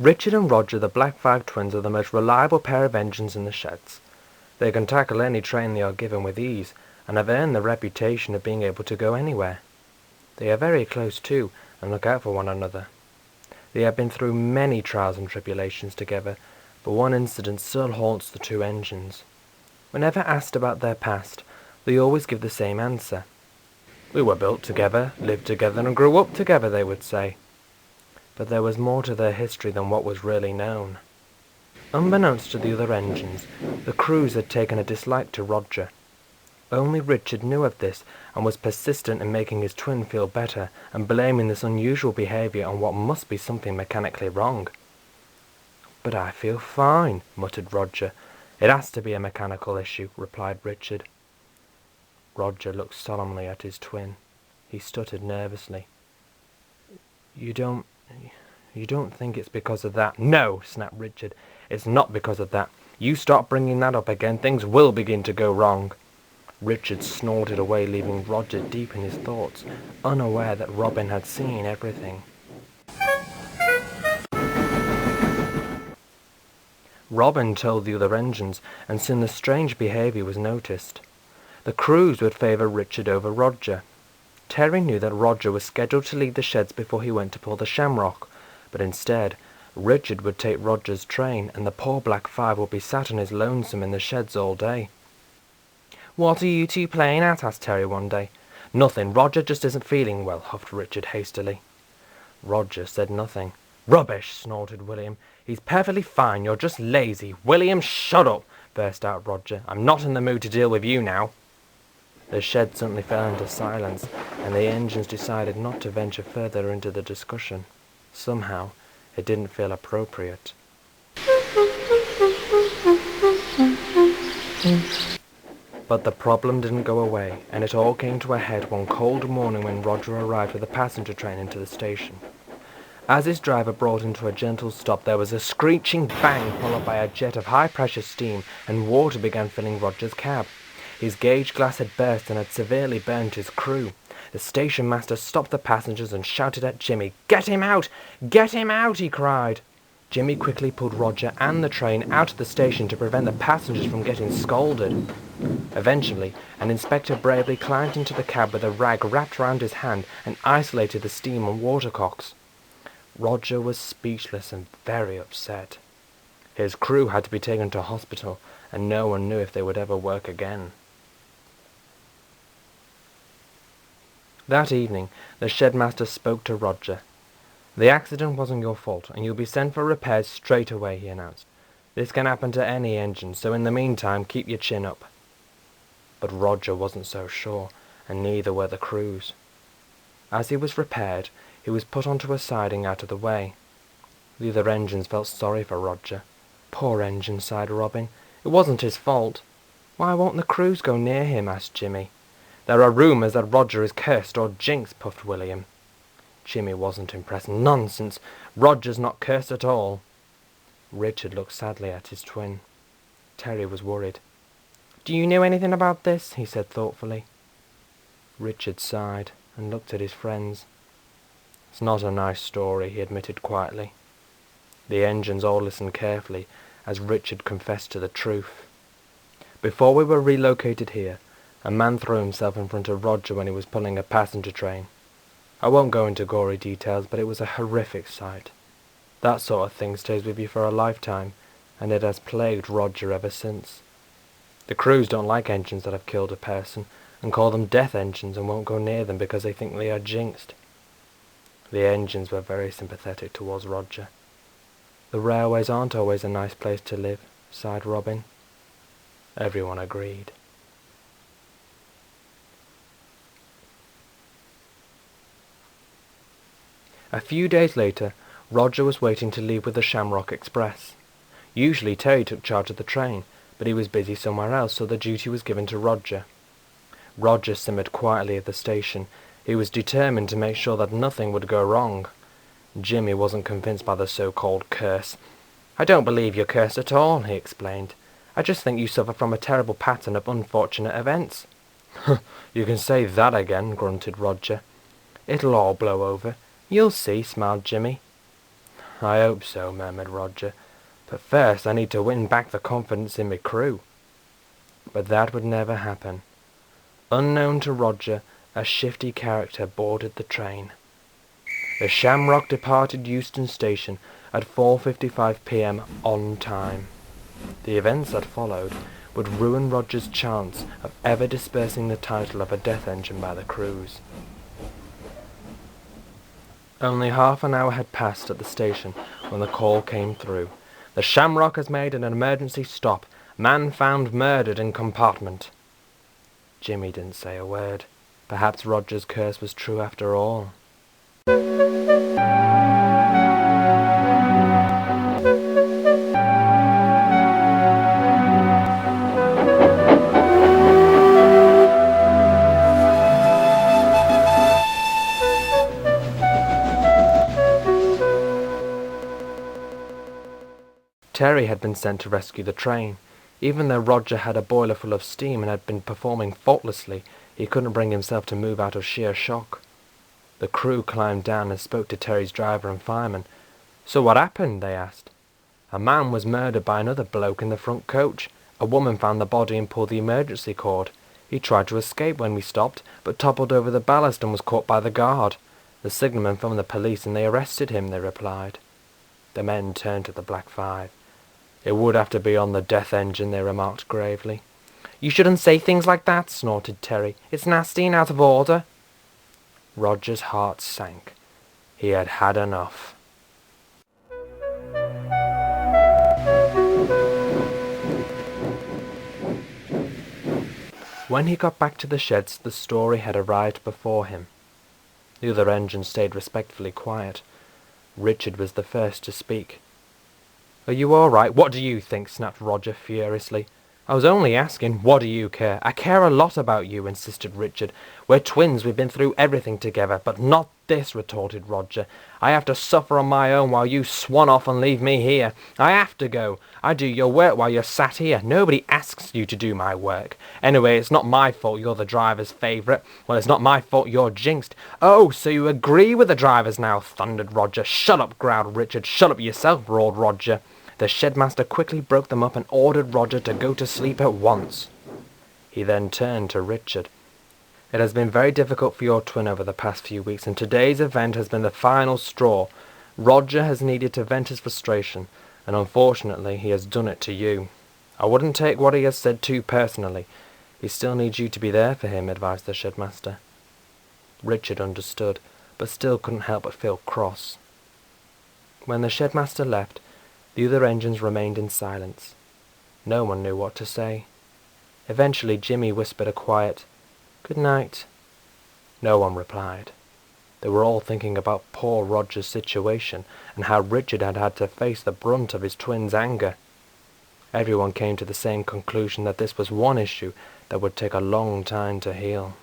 Richard and Roger, the Black Five twins, are the most reliable pair of engines in the sheds. They can tackle any train they are given with ease, and have earned the reputation of being able to go anywhere. They are very close too, and look out for one another. They have been through many trials and tribulations together, but one incident still haunts the two engines. Whenever asked about their past, they always give the same answer. "We were built together, lived together, and grew up together," they would say. But there was more to their history than what was really known. Unbeknownst to the other engines, the crews had taken a dislike to Roger. Only Richard knew of this, and was persistent in making his twin feel better, and blaming this unusual behaviour on what must be something mechanically wrong. "But I feel fine," muttered Roger. "It has to be a mechanical issue," replied Richard. Roger looked solemnly at his twin. He stuttered nervously. You don't think it's because of that?" "No," snapped Richard. "It's not because of that. You start bringing that up again, things will begin to go wrong." Richard snorted away, leaving Roger deep in his thoughts, unaware that Robin had seen everything. Robin told the other engines, and soon the strange behaviour was noticed. The crews would favour Richard over Roger. Terry knew that Roger was scheduled to leave the sheds before he went to pull the shamrock, but instead, Richard would take Roger's train, and the poor Black Five would be sat on his lonesome in the sheds all day. "What are you two playing at?" asked Terry one day. "Nothing. Roger just isn't feeling well," huffed Richard hastily. Roger said nothing. "Rubbish!" snorted William. "He's perfectly fine. You're just lazy." "William, shut up!" burst out Roger. "I'm not in the mood to deal with you now." The shed suddenly fell into silence, and the engines decided not to venture further into the discussion. Somehow, it didn't feel appropriate. But the problem didn't go away, and it all came to a head one cold morning when Roger arrived with a passenger train into the station. As his driver brought him to a gentle stop, there was a screeching bang followed by a jet of high-pressure steam, and water began filling Roger's cab. His gauge glass had burst and had severely burnt his crew. The station master stopped the passengers and shouted at Jimmy. "Get him out! Get him out!" he cried. Jimmy quickly pulled Roger and the train out of the station to prevent the passengers from getting scalded. Eventually, an inspector bravely climbed into the cab with a rag wrapped round his hand and isolated the steam and watercocks. Roger was speechless and very upset. His crew had to be taken to hospital, and no one knew if they would ever work again. That evening, the shedmaster spoke to Roger. "The accident wasn't your fault, and you'll be sent for repairs straight away," he announced. "This can happen to any engine, so in the meantime, keep your chin up." But Roger wasn't so sure, and neither were the crews. As he was repaired, he was put onto a siding out of the way. The other engines felt sorry for Roger. "Poor engine," sighed Robin. "It wasn't his fault." "Why won't the crews go near him?" asked Jimmy. "There are rumours that Roger is cursed or jinxed," puffed William. Jimmy wasn't impressed. "Nonsense! Roger's not cursed at all." Richard looked sadly at his twin. Terry was worried. "Do you know anything about this?" he said thoughtfully. Richard sighed and looked at his friends. "It's not a nice story," he admitted quietly. The engines all listened carefully as Richard confessed to the truth. "Before we were relocated here, a man threw himself in front of Roger when he was pulling a passenger train. I won't go into gory details, but it was a horrific sight. That sort of thing stays with you for a lifetime, and it has plagued Roger ever since. The crews don't like engines that have killed a person, and call them death engines and won't go near them because they think they are jinxed." The engines were very sympathetic towards Roger. "The railways aren't always a nice place to live," sighed Robin. Everyone agreed. A few days later, Roger was waiting to leave with the Shamrock Express. Usually Terry took charge of the train, but he was busy somewhere else, so the duty was given to Roger. Roger simmered quietly at the station. He was determined to make sure that nothing would go wrong. Jimmy wasn't convinced by the so-called curse. "I don't believe you're cursed at all," he explained. "I just think you suffer from a terrible pattern of unfortunate events." "You can say that again," grunted Roger. "It'll all blow over. You'll see," smiled Jimmy. "I hope so," murmured Roger. "But first I need to win back the confidence in my crew." But that would never happen. Unknown to Roger, a shifty character boarded the train. The Shamrock departed Euston Station at 4:55 p.m. on time. The events that followed would ruin Roger's chance of ever dispersing the title of a death engine by the crews. Only half an hour had passed at the station when the call came through. "The Shamrock has made an emergency stop. Man found murdered in compartment." Jimmy didn't say a word. Perhaps Roger's curse was true after all. Terry had been sent to rescue the train. Even though Roger had a boiler full of steam and had been performing faultlessly, he couldn't bring himself to move out of sheer shock. The crew climbed down and spoke to Terry's driver and fireman. "So what happened?" they asked. "A man was murdered by another bloke in the front coach. A woman found the body and pulled the emergency cord. He tried to escape when we stopped, but toppled over the ballast and was caught by the guard. The signalman phoned the police and they arrested him," they replied. The men turned to the Black Five. "It would have to be on the death engine," they remarked gravely. "You shouldn't say things like that," snorted Terry. "It's nasty and out of order." Roger's heart sank. He had had enough. When he got back to the sheds, the story had arrived before him. The other engine stayed respectfully quiet. Richard was the first to speak. "Are you all right?" "What do you think?" snapped Roger furiously. "I was only asking, what do you care?" "I care a lot about you," insisted Richard. "We're twins, we've been through everything together." "But not this," retorted Roger. "I have to suffer on my own while you swan off and leave me here. I have to go. I do your work while you're sat here. Nobody asks you to do my work. Anyway, it's not my fault you're the driver's favourite. Well, it's not my fault you're jinxed." "Oh, so you agree with the drivers now?" thundered Roger. "Shut up," growled Richard. "Shut up yourself," roared Roger. The shedmaster quickly broke them up and ordered Roger to go to sleep at once. He then turned to Richard. "It has been very difficult for your twin over the past few weeks, and today's event has been the final straw. Roger has needed to vent his frustration, and unfortunately he has done it to you. I wouldn't take what he has said too personally. He still needs you to be there for him," advised the shedmaster. Richard understood, but still couldn't help but feel cross. When the shedmaster left, the other engines remained in silence. No one knew what to say. Eventually Jimmy whispered a quiet, "Good night." No one replied. They were all thinking about poor Roger's situation and how Richard had had to face the brunt of his twin's anger. Everyone came to the same conclusion that this was one issue that would take a long time to heal.